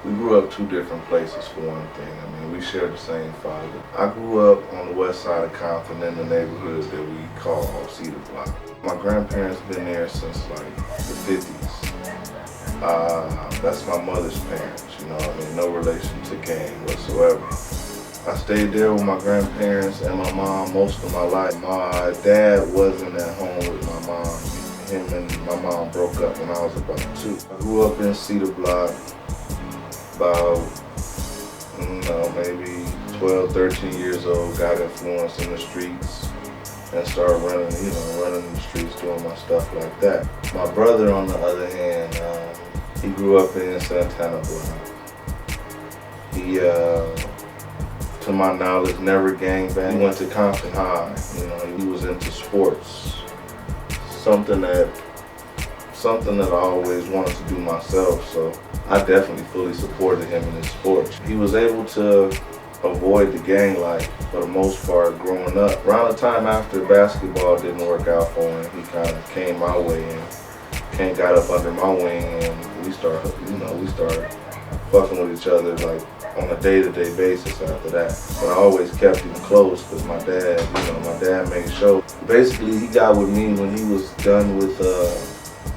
We grew up two different places for one thing. I mean, we share the same father. I grew up on the west side of Compton in the neighborhood that we call Cedar Block. My grandparents been there since like the 50s. That's my mother's parents, you know, I mean, no relation to gang whatsoever. I stayed there with my grandparents and my mom most of my life. My dad wasn't at home with my mom. Him and my mom broke up when I was about 2. I grew up in Cedar Block, about, maybe 12, 13 years old, got influenced in the streets and started running the streets, doing my stuff like that. My brother, on the other hand, he grew up in Santana Block. He, to my knowledge, never gangbanged. He went to Compton High, he was into sports. Something that I always wanted to do myself, so I definitely fully supported him in his sports. He was able to avoid the gang life for the most part growing up. Around the time after basketball didn't work out for him, he kind of came my way and got up under my wing, and we started fucking with each other like on a day-to-day basis after that. But I always kept him close because my dad made sure. Basically, he got with me when he was done with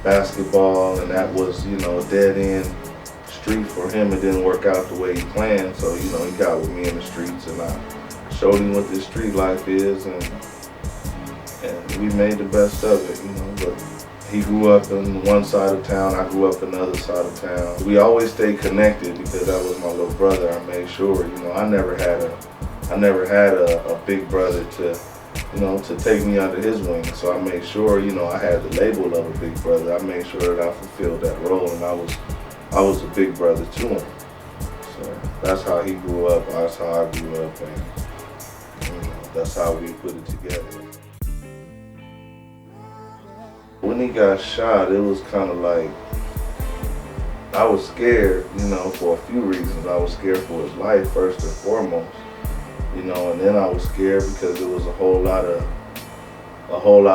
basketball, and that was, a dead-end street for him. It didn't work out the way he planned, so, he got with me in the streets, and I showed him what this street life is, and we made the best of it, but he grew up in one side of town, I grew up in the other side of town. We always stayed connected because that was my little brother. I made sure, I never had a big brother to take me under his wing. So I made sure, I had the label of a big brother. I made sure that I fulfilled that role, and I was a big brother to him. So that's how he grew up, that's how I grew up, and that's how we put it together. When he got shot, it was kind of like, I was scared, for a few reasons. I was scared for his life, first and foremost, and then I was scared because there was a whole lot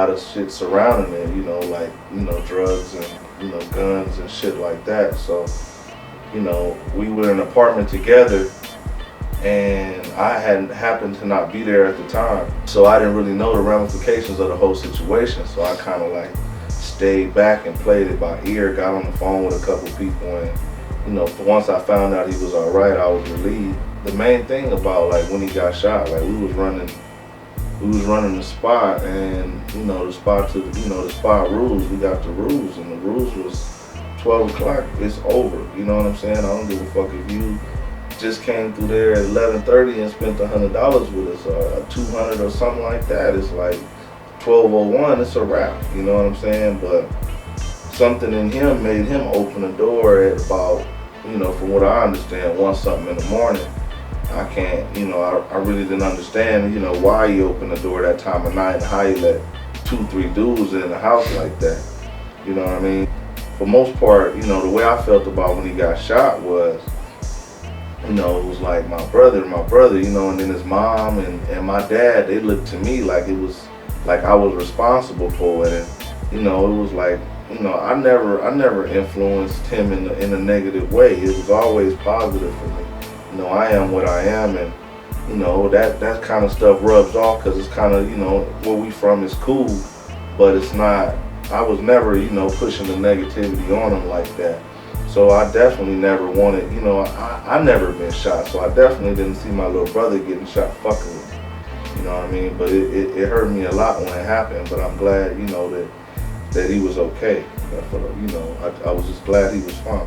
of shit surrounding it, like, drugs and, guns and shit like that. So, we were in an apartment together, and I happened to not be there at the time. So I didn't really know the ramifications of the whole situation. So I kind of like stayed back and played it by ear, got on the phone with a couple people, and once I found out he was all right, I was relieved. The main thing about like when he got shot, like we was running the spot, and the spot rules. We got the rules, and the rules was 12 o'clock. It's over. You know what I'm saying? I don't give a fuck if you just came through there at 11:30 and spent $100 with us, or 200 or something like that. It's like 12:01. It's a wrap. You know what I'm saying? But something in him made him open the door at about, from what I understand, 1 something in the morning. I can't, I really didn't understand, why he opened the door that time of night and how he let 2-3 dudes in the house like that. You know what I mean? For most part, the way I felt about when he got shot was, it was like my brother, and then his mom and my dad, they looked to me like it was, like I was responsible for it. And, it was like, I never influenced him in a negative way. It was always positive for me. I am what I am, and, that kind of stuff rubs off because it's kind of, where we from is cool, but it's not, I was never, pushing the negativity on him like that. So I definitely never wanted, I never been shot, so I definitely didn't see my little brother getting shot fucking with me. You know what I mean? But it hurt me a lot when it happened, but I'm glad, that he was okay. I was just glad he was fine.